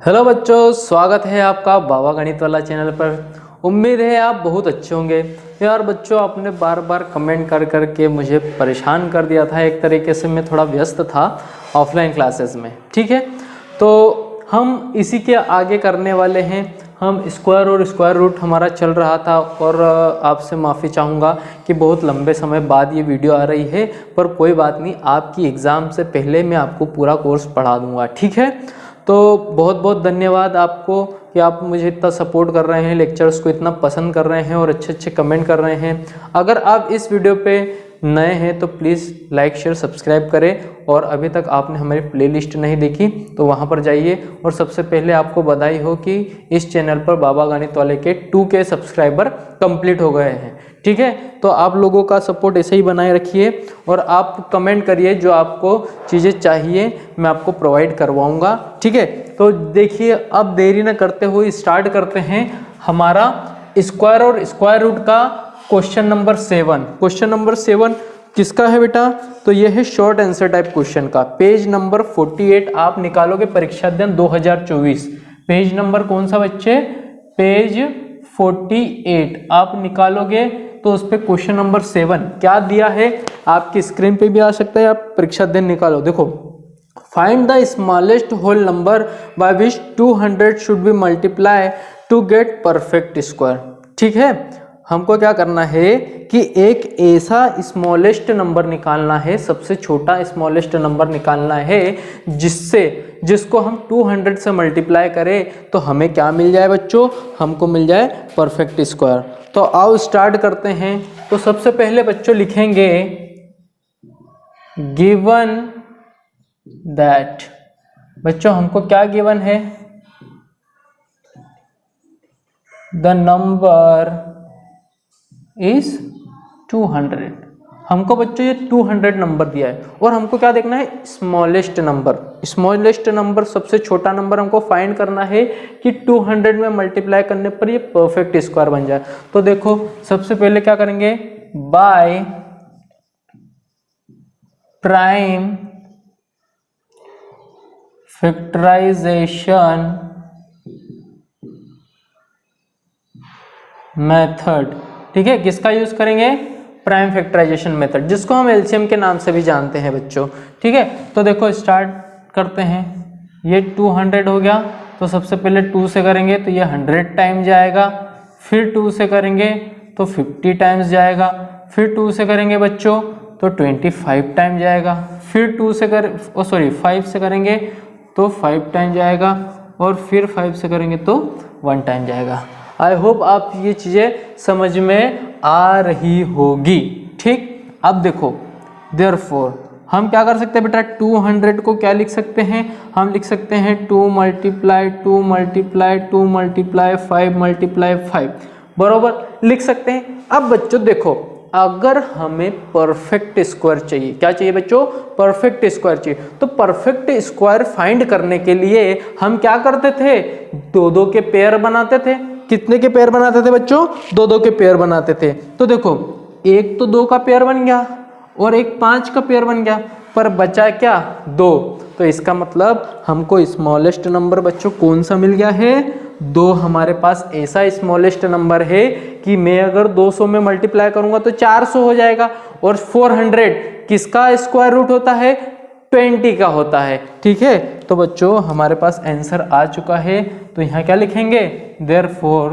Hello बच्चों, स्वागत है आपका बाबा गणित वाला चैनल पर। उम्मीद है आप बहुत अच्छे होंगे। यार बच्चों, आपने बार बार कमेंट कर कर के मुझे परेशान कर दिया था। एक तरीके से मैं थोड़ा व्यस्त था ऑफलाइन क्लासेस में, ठीक है। तो हम इसी के आगे करने वाले हैं। हम स्क्वायर और स्क्वायर रूट हमारा चल रहा था और आपसे माफ़ी चाहूँगा कि बहुत लंबे समय बाद ये वीडियो आ रही है, पर कोई बात नहीं, आपकी एग्ज़ाम से पहले मैं आपको पूरा कोर्स पढ़ा दूँगा, ठीक है। तो बहुत बहुत धन्यवाद आपको कि आप मुझे इतना सपोर्ट कर रहे हैं, लेक्चर्स को इतना पसंद कर रहे हैं और अच्छे अच्छे कमेंट कर रहे हैं। अगर आप इस वीडियो पे नए हैं तो प्लीज़ लाइक शेयर सब्सक्राइब करें, और अभी तक आपने हमारी प्लेलिस्ट नहीं देखी तो वहाँ पर जाइए। और सबसे पहले आपको बधाई हो कि इस चैनल पर बाबा गणित वाले के 2K सब्सक्राइबर कंप्लीट हो गए हैं, ठीक है। तो आप लोगों का सपोर्ट ऐसे ही बनाए रखिए और आप कमेंट करिए, जो आपको चीज़ें चाहिए मैं आपको प्रोवाइड करवाऊँगा, ठीक है। तो देखिए, अब देरी न करते हुए स्टार्ट करते हैं हमारा स्क्वायर और स्क्वायर रूट का क्वेश्चन नंबर 7। क्वेश्चन नंबर 7 किसका है बेटा? तो यह है शॉर्ट आंसर टाइप क्वेश्चन का। पेज नंबर 48 आप निकालोगे परीक्षा अध्ययन 2024। पेज नंबर कौन सा बच्चे? पेज 48 आप निकालोगे तो उस पर क्वेश्चन नंबर 7 क्या दिया है, आपकी स्क्रीन पे भी आ सकता है। आप परीक्षा अध्ययन निकालो, देखो। Find the smallest whole number by which 200 should be multiply to get perfect square, ठीक है। हमको क्या करना है कि एक ऐसा स्मॉलेस्ट नंबर निकालना है, सबसे छोटा स्मॉलेस्ट नंबर निकालना है जिसको हम 200 से मल्टीप्लाई करें तो हमें क्या मिल जाए बच्चों? हमको मिल जाए परफेक्ट स्क्वायर। तो आओ स्टार्ट करते हैं। तो सबसे पहले बच्चों लिखेंगे गिवन दैट। बच्चों हमको क्या गिवन है? The number is 200। हमको बच्चों ये 200 नंबर दिया है और हमको क्या देखना है? Smallest number. स्मॉलेस्ट नंबर, सबसे छोटा नंबर हमको फाइंड करना है कि 200 में मल्टीप्लाई करने पर ये परफेक्ट स्क्वायर बन जाए। तो देखो, सबसे पहले क्या करेंगे? बाय प्राइम फैक्टराइजेशन मेथड, ठीक है। किसका यूज करेंगे? प्राइम फैक्टराइजेशन मेथड, जिसको हम एलसीएम के नाम से भी जानते हैं बच्चों, ठीक है। तो देखो स्टार्ट करते हैं। ये 200 हो गया, तो सबसे पहले 2 से करेंगे तो ये 100 टाइम जाएगा, फिर 2 से करेंगे तो 50 टाइम्स जाएगा, फिर 2 से करेंगे बच्चों तो 25 टाइम जाएगा, फिर 5 से करेंगे तो 5 टाइम जाएगा, और फिर 5 से करेंगे तो 1 टाइम जाएगा। आई होप आप ये चीज़ें समझ में आ रही होगी, ठीक। अब देखो, देयरफॉर हम क्या कर सकते हैं बेटा? 200 को क्या लिख सकते हैं? हम लिख सकते हैं 2 मल्टीप्लाई 2 मल्टीप्लाई 2 मल्टीप्लाई 5 मल्टीप्लाई 5, बराबर लिख सकते हैं। अब बच्चों देखो, अगर हमें परफेक्ट स्क्वायर चाहिए, क्या चाहिए बच्चों? परफेक्ट स्क्वायर चाहिए। तो परफेक्ट स्क्वायर फाइंड करने के लिए हम क्या करते थे? 2-2 के पेयर बनाते थे। कितने के पेयर बनाते थे बच्चों? 2-2 के पेयर बनाते थे। तो देखो, एक तो 2 का पेयर बन गया और एक 5 का पेयर बन गया, पर बचा क्या? 2। तो इसका मतलब हमको स्मॉलेस्ट नंबर बच्चों कौन सा मिल गया है? 2 हमारे पास ऐसा स्मॉलेस्ट नंबर है कि मैं अगर 200 में मल्टीप्लाई करूंगा तो 400 हो जाएगा। और 400 किसका स्क्वायर रूट होता है? 20 का होता है, ठीक है। तो बच्चों हमारे पास आंसर आ चुका है। तो यहाँ क्या लिखेंगे? देयरफॉर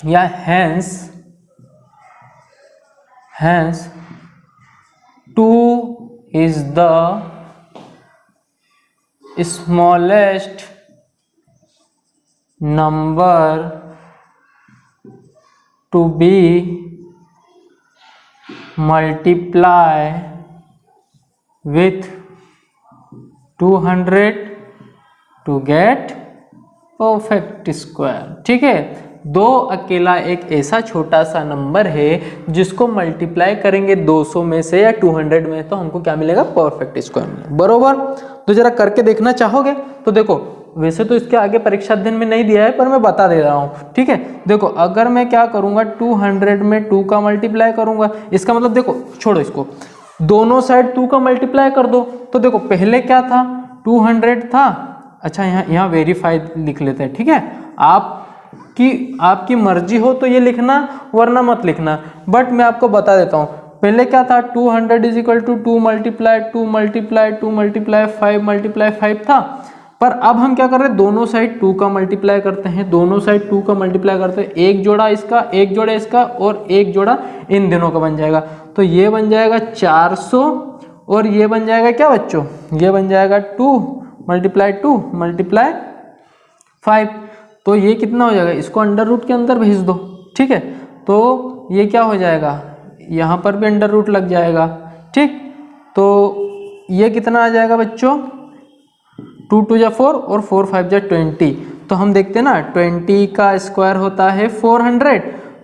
या hence 2 is the smallest number to be multiplied with 200 to get perfect square, ठीक है। 2 अकेला एक ऐसा छोटा सा नंबर है जिसको मल्टीप्लाई करेंगे 200 में से या 200 में, तो हमको क्या मिलेगा? परफेक्ट स्क्वायर मिलेगा, बरोबर। तो जरा करके देखना चाहोगे? तो देखो, वैसे तो इसके आगे परीक्षा अध्ययन में नहीं दिया है, पर मैं बता दे रहा हूँ, ठीक है। देखो, अगर मैं क्या करूँगा? 200 में 2 का मल्टीप्लाई करूँगा, इसका मतलब देखो, छोड़ो इसको, दोनों साइड 2 का मल्टीप्लाई कर दो। तो देखो, पहले क्या था? 200 था, अच्छा यहाँ वेरीफाई लिख लेते हैं, ठीक है। आपकी मर्जी हो तो ये लिखना, वरना मत लिखना, बट मैं आपको बता देता हूँ। पहले क्या था, 200 is equal to 2 multiply 2 multiply 2 multiply 5 multiply 5 था। पर अब हम क्या कर रहे हैं, दोनों साइड 2 का मल्टीप्लाई करते हैं, दोनों साइड 2 का मल्टीप्लाई करते हैं, एक जोड़ा इसका, एक जोड़ा इसका और एक जोड़ा इन दोनों का बन जाएगा। तो ये बन जाएगा 400 और ये बन जाएगा क्या बच्चों, ये बन जाएगा 2 मल्टीप्लाई 2 मल्टीप्लाई 5। तो ये कितना हो जाएगा, इसको अंडर रूट के अंदर भेज दो, ठीक है। तो ये क्या हो जाएगा, यहाँ पर भी अंडर रूट लग जाएगा, ठीक। तो ये कितना आ जाएगा बच्चों, 2 2 जा 4 और 4 5 जा 20। तो हम देखते हैं ना, 20 का स्क्वायर होता है 400,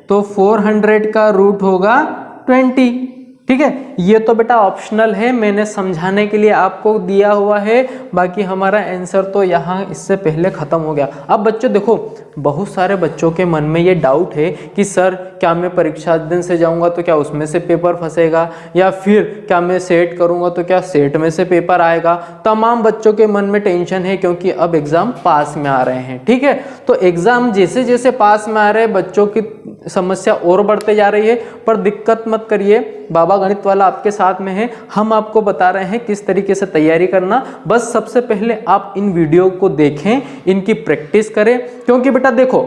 तो 400 का रूट होगा 20, ठीक है। ये तो बेटा ऑप्शनल है, मैंने समझाने के लिए आपको दिया हुआ है, बाकी हमारा आंसर तो यहाँ इससे पहले ख़त्म हो गया। अब बच्चों देखो, बहुत सारे बच्चों के मन में ये डाउट है कि सर क्या मैं परीक्षा दिन से जाऊँगा तो क्या उसमें से पेपर फंसेगा, या फिर क्या मैं सेट करूँगा तो क्या सेट में से पेपर आएगा। तमाम बच्चों के मन में टेंशन है, क्योंकि अब एग्ज़ाम पास में आ रहे हैं, ठीक है। तो एग्ज़ाम जैसे जैसे पास में आ रहे हैं, बच्चों की समस्या और बढ़ते जा रही है। पर दिक्कत मत करिए, बाबा गणित वाला आपके साथ में है, हम आपको बता रहे हैं किस तरीके से तैयारी करना। बस सबसे पहले आप इन वीडियो को देखें, इनकी प्रैक्टिस करें, क्योंकि बेटा देखो,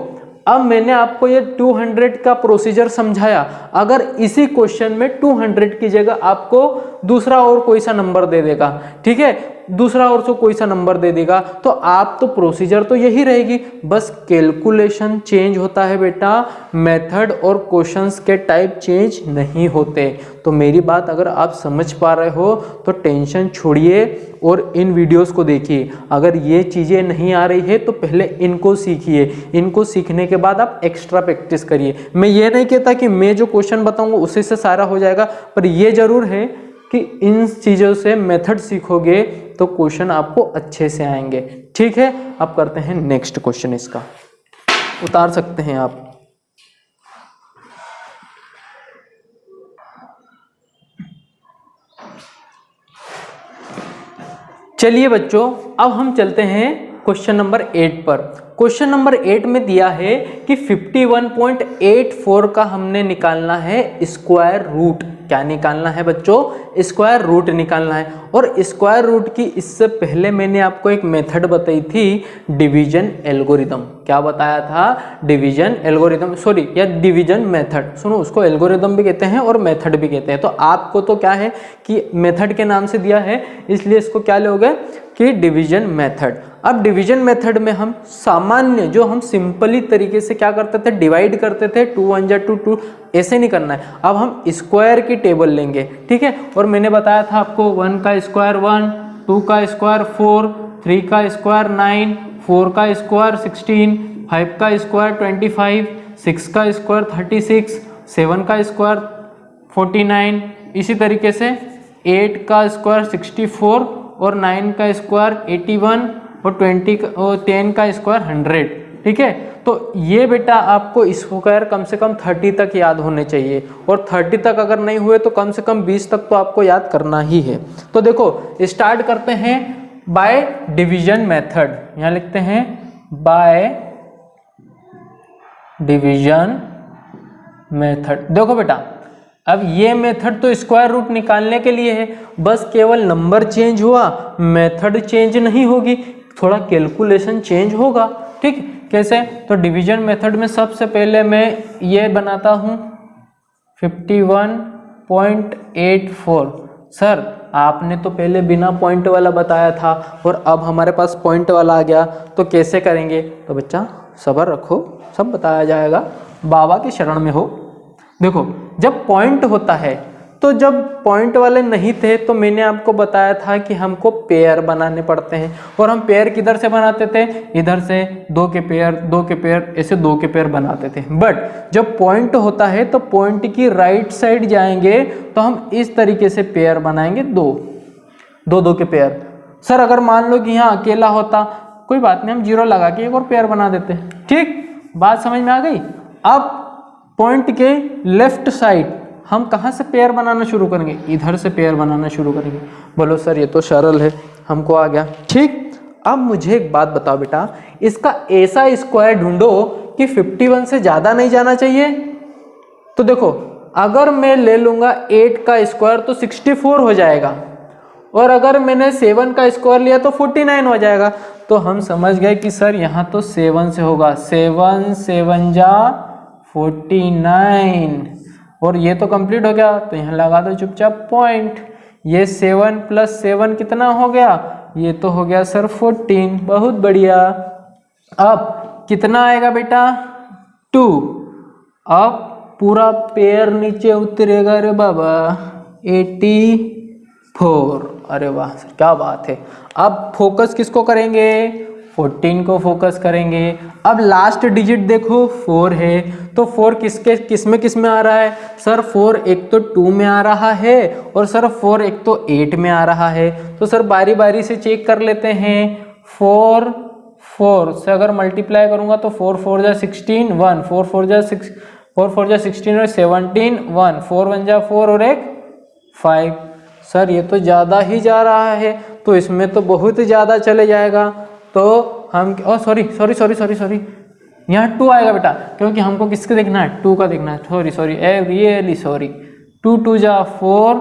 अब मैंने आपको ये 200 का प्रोसीजर समझाया, अगर इसी क्वेश्चन में 200 की जगह आपको दूसरा और कोई सा नंबर दे देगा, ठीक है, दूसरा और कोई सा नंबर दे देगा, तो आप तो प्रोसीजर तो यही रहेगी, बस कैलकुलेशन चेंज होता है बेटा, मेथड और क्वेश्चंस के टाइप चेंज नहीं होते। तो मेरी बात अगर आप समझ पा रहे हो तो टेंशन छोड़िए और इन वीडियोस को देखिए। अगर ये चीज़ें नहीं आ रही है तो पहले इनको सीखिए, इनको सीखने के बाद आप एक्स्ट्रा प्रैक्टिस करिए। मैं ये नहीं कहता कि मैं जो क्वेश्चन बताऊंगा उसी से सारा हो जाएगा, पर ये जरूर है कि इन चीज़ों से मेथड सीखोगे तो क्वेश्चन आपको अच्छे से आएंगे, ठीक है। अब करते हैं नेक्स्ट क्वेश्चन, इसका उतार सकते हैं आप। चलिए बच्चों, अब हम चलते हैं क्वेश्चन नंबर 8 पर। क्वेश्चन नंबर 8 में दिया है कि 51.84 का हमने निकालना है स्क्वायर रूट। क्या निकालना है बच्चों, स्क्वायर रूट निकालना है। और स्क्वायर रूट की इससे पहले मैंने आपको एक मेथड बताई थी, डिवीजन एल्गोरिदम। क्या बताया था, डिवीजन एल्गोरिदम, सॉरी या डिवीजन मेथड। सुनो, उसको एल्गोरिदम भी कहते हैं और मेथड भी कहते हैं। तो आपको तो क्या है कि मेथड के नाम से दिया है, इसलिए इसको क्या लोगे कि डिवीजन मेथड। अब डिवीजन मेथड में हम सामान्य, जो हम सिंपली तरीके से क्या करते थे, डिवाइड करते थे, 2 1 जा 2 2, ऐसे नहीं करना है। अब हम स्क्वायर की टेबल लेंगे, ठीक है। और मैंने बताया था आपको 1 का स्क्वायर 1, 2 का स्क्वायर 4, 3 का स्क्वायर 9, 4 का स्क्वायर 16, 5 का स्क्वायर 25, 6 का स्क्वायर 36, 7 का स्क्वायर 49, इसी तरीके से 8 का स्क्वायर 64 और 9 का स्क्वायर 81 और 10 का स्क्वायर 100, ठीक है। तो ये बेटा आपको स्क्वायर कम से कम 30 तक याद होने चाहिए, और 30 तक अगर नहीं हुए तो कम से कम 20 तक तो आपको याद करना ही है। तो देखो, स्टार्ट करते हैं बाय डिवीजन मेथड। यहाँ लिखते हैं बाय डिवीजन मेथड। देखो बेटा, अब ये मेथड तो स्क्वायर रूट निकालने के लिए है, बस केवल नंबर चेंज हुआ, मेथड चेंज नहीं होगी, थोड़ा कैलकुलेशन चेंज होगा, ठीक। कैसे, तो डिवीजन मेथड में सबसे पहले मैं ये बनाता हूँ 51.84। सर आपने तो पहले बिना पॉइंट वाला बताया था और अब हमारे पास पॉइंट वाला आ गया, तो कैसे करेंगे। तो बच्चा सब्र रखो, सब बताया जाएगा, बाबा के शरण में हो। देखो, जब पॉइंट होता है, तो जब पॉइंट वाले नहीं थे तो मैंने आपको बताया था कि हमको पेयर बनाने पड़ते हैं, और हम पेयर किधर से बनाते थे, इधर से 2 के पेयर 2 के पेयर, ऐसे 2 के पेयर बनाते थे। बट जब पॉइंट होता है तो पॉइंट की राइट साइड जाएंगे तो हम इस तरीके से पेयर बनाएंगे, 2 के पेयर। सर अगर मान लो कि यहाँ अकेला होता, कोई बात नहीं, हम 0 लगा के एक और पेयर बना देते, ठीक। बात समझ में आ गई। अब पॉइंट के लेफ्ट साइड हम कहाँ से पेयर बनाना शुरू करेंगे, इधर से पेयर बनाना शुरू करेंगे। बोलो सर ये तो सरल है, हमको आ गया, ठीक। अब मुझे एक बात बताओ बेटा, इसका ऐसा स्क्वायर ढूंढो कि 51 से ज़्यादा नहीं जाना चाहिए। तो देखो अगर मैं ले लूँगा 8 का स्क्वायर तो 64 हो जाएगा, और अगर मैंने 7 का स्क्वायर लिया तो 49 हो जाएगा। तो हम समझ गए कि सर यहाँ तो 7 से होगा, 7 7 जा 49, और ये तो कंप्लीट हो गया, तो यहाँ लगा दो चुपचाप पॉइंट। ये 7 + 7 कितना हो गया, ये तो हो गया सर 14। बहुत बढ़िया। अब कितना आएगा बेटा, 2। अब पूरा पैर नीचे उतरेगा रे बाबा, 84। अरे वाह सर क्या बात है। अब फोकस किसको करेंगे, 14 को फोकस करेंगे। अब लास्ट डिजिट देखो 4 है, तो 4 किस में आ रहा है सर, 4 एक तो 2 में आ रहा है, और सर 4 एक तो 8 में आ रहा है। तो सर बारी बारी से चेक कर लेते हैं। 4 से अगर मल्टीप्लाई करूंगा तो 4 4 जा 16, 1 4 4 जा 16 और 17, 1 4 1 जा 4 और एक 5। सर ये तो ज़्यादा ही जा रहा है, तो इसमें तो बहुत ज़्यादा चले जाएगा। तो हम सॉरी, यहाँ 2 आएगा बेटा, क्योंकि हमको किसके देखना है, 2 का देखना है। Sorry really sorry. 2 2 जा 4,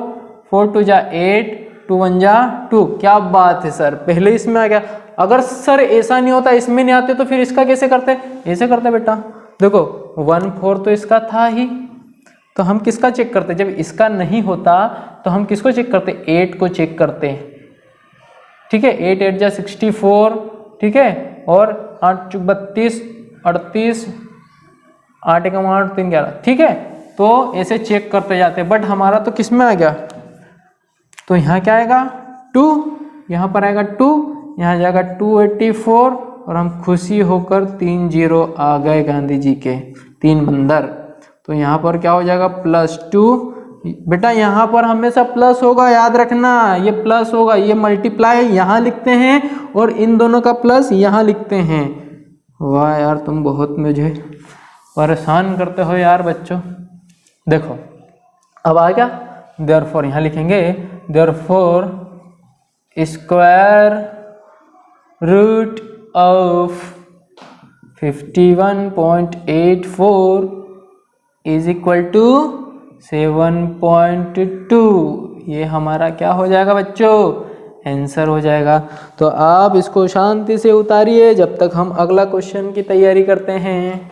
4 2 जा 8, 2 1 जा 2। क्या बात है सर, पहले इसमें आ गया। अगर सर ऐसा नहीं होता, इसमें नहीं आते, तो फिर इसका कैसे करते, ऐसे करते बेटा। देखो 1 4 तो इसका था ही, तो हम किसका चेक करते, जब इसका नहीं होता तो हम किसको चेक करते, 8 को चेक करते हैं। ठीक है, 8 8 जा 64, ठीक है, और 8 चुक 32, 38, 8 1 8 3 11, ठीक है। तो ऐसे चेक करते जाते, बट हमारा तो किस में आ गया, तो यहाँ क्या आएगा 2, यहाँ पर आएगा 2, यहाँ जाएगा 284, और हम खुशी होकर 3 0 आ गए गांधी जी के 3 बंदर। तो यहाँ पर क्या हो जाएगा +2। बेटा यहाँ पर हमेशा प्लस होगा, याद रखना, ये प्लस होगा, ये मल्टीप्लाई यहाँ लिखते हैं और इन दोनों का प्लस यहाँ लिखते हैं। वाह यार तुम बहुत मुझे परेशान करते हो यार बच्चों। देखो अब आ गया, देयरफॉर यहाँ लिखेंगे, therefore square root of 51.84 is equal to 7.2। ये हमारा क्या हो जाएगा बच्चों, आंसर हो जाएगा। तो आप इसको शांति से उतारिए जब तक हम अगला क्वेश्चन की तैयारी करते हैं।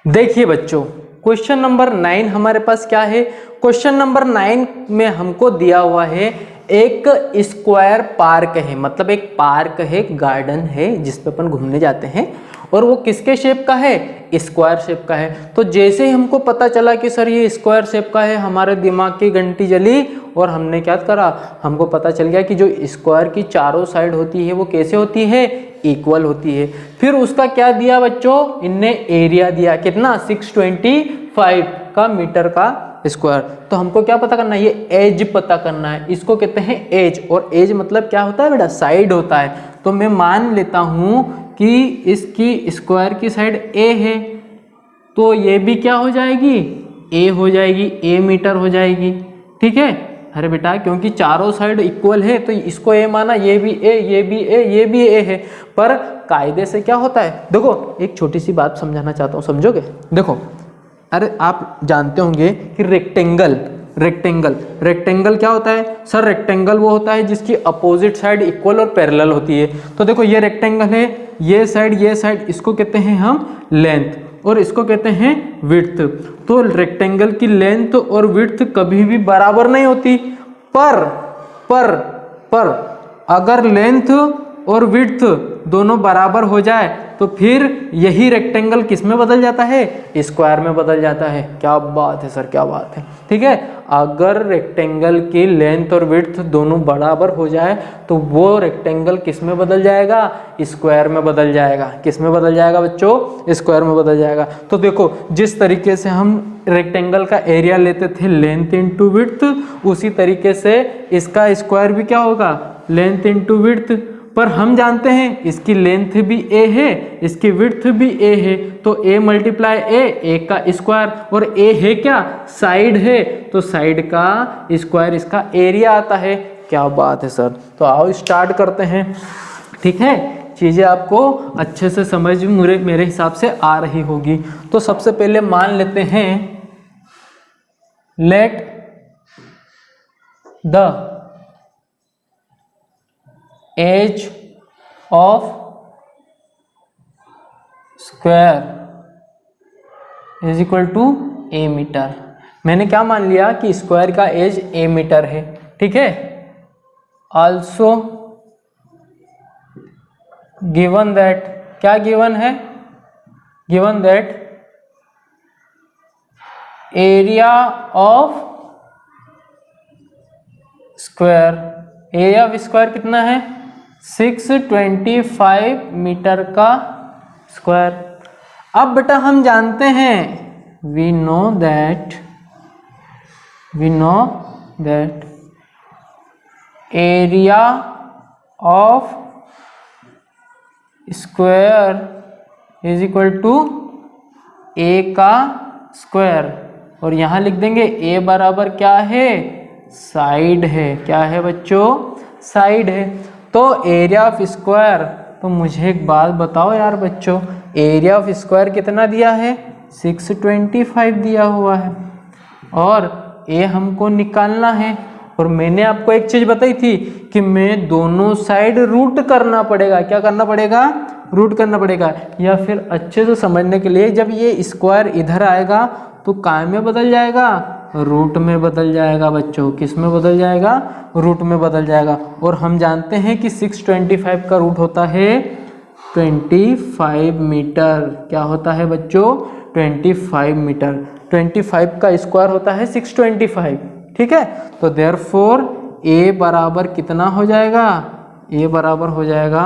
देखिए बच्चों, क्वेश्चन नंबर 9 हमारे पास क्या है। क्वेश्चन नंबर 9 में हमको दिया हुआ है एक स्क्वायर पार्क है, मतलब एक पार्क है, गार्डन है जिस पे अपन घूमने जाते हैं, और वो किसके शेप का है, स्क्वायर शेप का है। तो जैसे ही हमको पता चला कि सर ये स्क्वायर शेप का है, हमारे दिमाग की घंटी जली और हमने क्या करा, हमको पता चल गया कि जो स्क्वायर की चारों साइड होती है वो कैसे होती है, इक्वल होती है। फिर उसका क्या दिया बच्चों, इनने एरिया दिया, कितना 625 का मीटर का स्क्वायर। तो हमको क्या पता करना है, ये एज पता करना है, इसको कहते हैं एज। और एज मतलब क्या होता है बेटा, साइड होता है। तो मैं मान लेता हूं कि इसकी स्क्वायर की साइड ए है, तो ये भी क्या हो जाएगी, ए हो जाएगी, ए मीटर हो जाएगी। ठीक है, अरे बेटा क्योंकि चारों साइड इक्वल है तो इसको ए माना, ये भी ए, ये भी ए, ये भी ए है। पर कायदे से क्या होता है, देखो एक छोटी सी बात समझाना चाहता हूँ, समझोगे। देखो अरे आप जानते होंगे कि रेक्टेंगल क्या होता है सर, रेक्टेंगल वो होता है जिसकी अपोजिट साइड इक्वल और पैरेलल होती है। तो देखो ये रेक्टेंगल है, ये साइड, इसको कहते हैं हम लेंथ और इसको कहते हैं विड्थ। तो रेक्टेंगल की लेंथ और विड्थ कभी भी बराबर नहीं होती, पर अगर लेंथ और विड्थ दोनों बराबर हो जाए तो फिर यही रेक्टेंगल किस में बदल जाता है, स्क्वायर में बदल जाता है। क्या बात है सर, क्या बात है। ठीक है, अगर रेक्टेंगल की लेंथ और विड्थ दोनों बराबर हो जाए तो वो रेक्टेंगल किस में बदल जाएगा, स्क्वायर में बदल जाएगा। किस में बदल जाएगा बच्चों, स्क्वायर में बदल जाएगा। तो देखो जिस तरीके से हम रेक्टेंगल का एरिया लेते थे लेंथ इंटू विड्थ, उसी तरीके से इसका स्क्वायर भी क्या होगा, लेंथ इंटू विड्थ। पर हम जानते हैं इसकी लेंथ भी a है, इसकी विड्थ भी a है, तो a मल्टीप्लाई a का स्क्वायर, और a है क्या, साइड है, तो साइड का स्क्वायर इसका एरिया आता है। क्या बात है सर। तो आओ स्टार्ट करते हैं। ठीक है, चीज़ें आपको अच्छे से समझ मेरे हिसाब से आ रही होगी। तो सबसे पहले मान लेते हैं let the edge of square is equal to a metre. मैंने क्या मान लिया कि स्क्वायर का एज ए मीटर है। ठीक है, ऑल्सो गिवन दैट, क्या गिवन है, given that area of square, area of square कितना है, 625 मीटर का स्क्वायर। अब बेटा हम जानते हैं, we know that area of square is equal to A का स्क्वायर, और यहां लिख देंगे ए बराबर क्या है, साइड है। क्या है बच्चों, साइड है। तो एरिया ऑफ स्क्वायर, तो मुझे एक बात बताओ यार बच्चों, एरिया ऑफ स्क्वायर कितना दिया है, 625 दिया हुआ है, और ए हमको निकालना है। और मैंने आपको एक चीज बताई थी कि मैं दोनों साइड रूट करना पड़ेगा। क्या करना पड़ेगा, रूट करना पड़ेगा। या फिर अच्छे से समझने के लिए, जब ये स्क्वायर इधर आएगा तो काय में बदल जाएगा, रूट में बदल जाएगा बच्चों। किस में बदल जाएगा, रूट में बदल जाएगा। और हम जानते हैं कि 625 का रूट होता है 25 मीटर। क्या होता है बच्चों, 25 मीटर। 25 का स्क्वायर होता है 625। ठीक है, तो देयरफॉर ए बराबर कितना हो जाएगा, ए बराबर हो जाएगा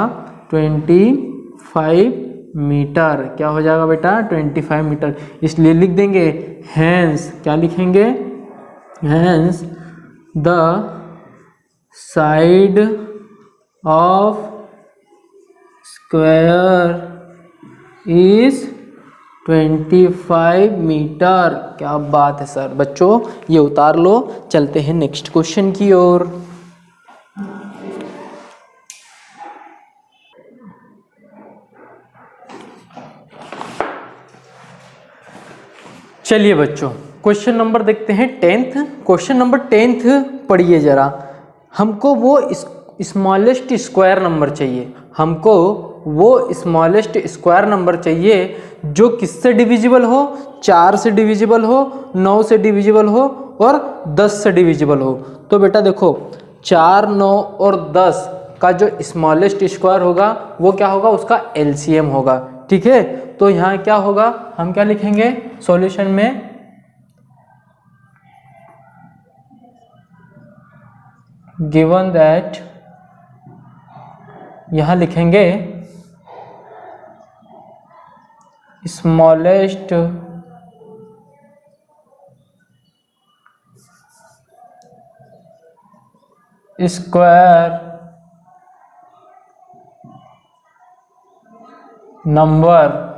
25 मीटर। क्या हो जाएगा बेटा, 25 मीटर। इसलिए लिख देंगे हैंस, क्या लिखेंगे, hence the side of square is 25 metre. क्या बात है सर। बच्चों ये उतार लो, चलते हैं नेक्स्ट क्वेश्चन की ओर। चलिए बच्चों, क्वेश्चन नंबर देखते हैं 10th। क्वेश्चन नंबर 10th पढ़िए जरा। हमको वो स्मॉलेस्ट स्क्वायर नंबर चाहिए, हमको वो स्मॉलेस्ट स्क्वायर नंबर चाहिए जो किससे डिविजिबल हो, 4 से डिविजिबल हो, 9 से डिविजिबल हो और 10 से डिविजिबल हो। तो बेटा देखो, 4, 9 और 10 का जो स्मॉलेस्ट स्क्वायर होगा वो क्या होगा, उसका एलसीएम होगा। ठीक है, तो यहाँ क्या होगा, हम क्या लिखेंगे सॉल्यूशन में, गिवन दैट, यहाँ लिखेंगे smallest square number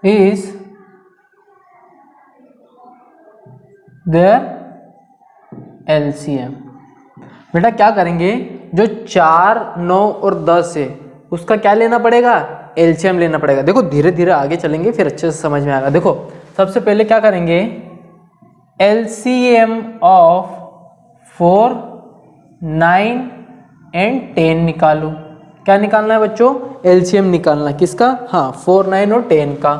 is their LCM. बेटा क्या करेंगे, जो 4, 9 और 10 है उसका क्या लेना पड़ेगा, एलसीएम लेना पड़ेगा। देखो धीरे धीरे आगे चलेंगे फिर अच्छे से समझ में आएगा। देखो सबसे पहले क्या करेंगे, एलसीएम ऑफ 4, 9 एंड 10 निकालो। क्या निकालना है बच्चों, एलसीएम निकालना है। किसका, हाँ 4, 9 और 10 का।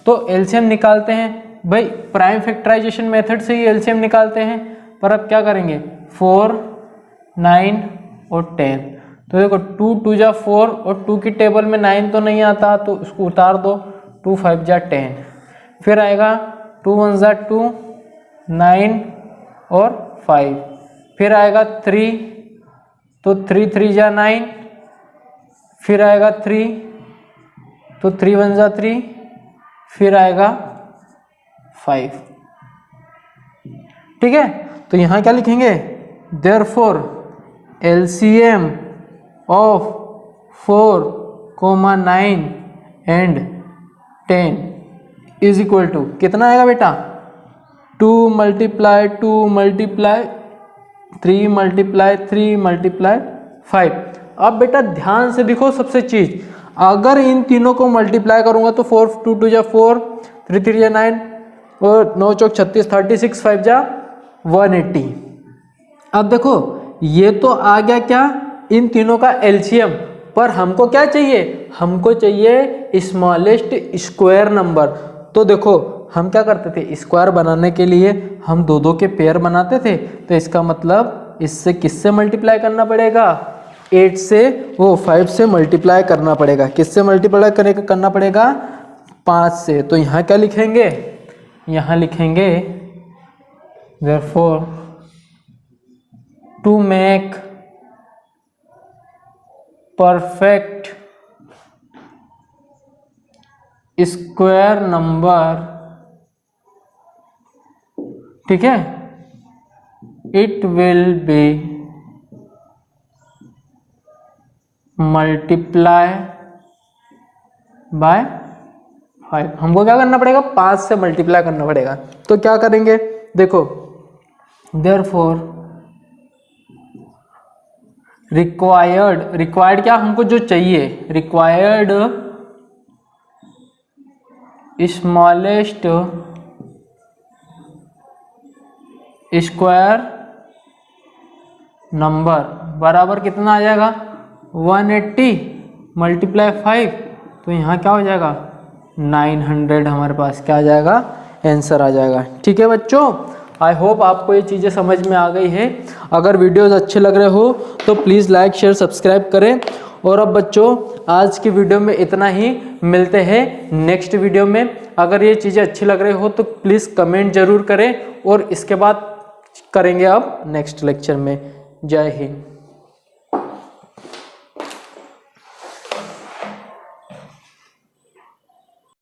तो एलसीएम निकालते हैं भाई, प्राइम फैक्टराइजेशन मेथड से ही एलसीएम निकालते हैं। पर अब क्या करेंगे, 4, 9 और 10। तो देखो 2 2 जा 4 और 2 की टेबल में 9 तो नहीं आता, तो उसको उतार दो। 2 5 जा 10, फिर आएगा 2 1 जा 2, 9 और 5, फिर आएगा 3, तो 3 3 जा 9, फिर आएगा 3, तो 3 1 जा 3, फिर आएगा 5। ठीक है, तो यहाँ क्या लिखेंगे, therefore LCM of 4, 9 and 10 is equal to कितना आएगा बेटा? 2 मल्टीप्लाई 2 मल्टीप्लाई 3 मल्टीप्लाई 3 मल्टीप्लाई 5। अब बेटा ध्यान से देखो सबसे चीज, अगर इन तीनों को मल्टीप्लाई करूंगा तो 4 2 2 जा 4, 3 3 जा 9 और 9 चौक 36, 36 5 जा 180। अब देखो ये तो आ गया क्या, इन तीनों का एलसीएम, पर हमको क्या चाहिए? हमको चाहिए स्मॉलेस्ट स्क्वायर नंबर। तो देखो हम क्या करते थे, स्क्वायर बनाने के लिए हम दो दो के पेयर बनाते थे, तो इसका मतलब इससे किससे मल्टीप्लाई करना पड़ेगा? 8 से 5 से मल्टीप्लाई करना पड़ेगा। किससे मल्टीप्लाई करना पड़ेगा? 5 से। तो यहाँ क्या लिखेंगे? यहाँ लिखेंगे therefore to make perfect square number, ठीक है, it will be multiply by 5। हमको क्या करना पड़ेगा? 5 से मल्टीप्लाई करना पड़ेगा। तो क्या करेंगे देखो, therefore रिक्वायर्ड क्या हमको जो चाहिए, रिक्वायर्ड स्मॉलेस्ट स्क्वायर नंबर बराबर कितना आ जाएगा? 180 मल्टीप्लाई 5। तो यहाँ क्या हो जाएगा? 900 हमारे पास क्या आ जाएगा? आंसर आ जाएगा। ठीक है बच्चों, आई होप आपको ये चीज़ें समझ में आ गई है। अगर वीडियोस अच्छे लग रहे हो तो प्लीज़ लाइक शेयर सब्सक्राइब करें। और अब बच्चों आज की वीडियो में इतना ही, मिलते हैं नेक्स्ट वीडियो में। अगर ये चीज़ें अच्छी लग रही हो तो प्लीज़ कमेंट ज़रूर करें, और इसके बाद करेंगे अब नेक्स्ट लेक्चर में। जय हिंद।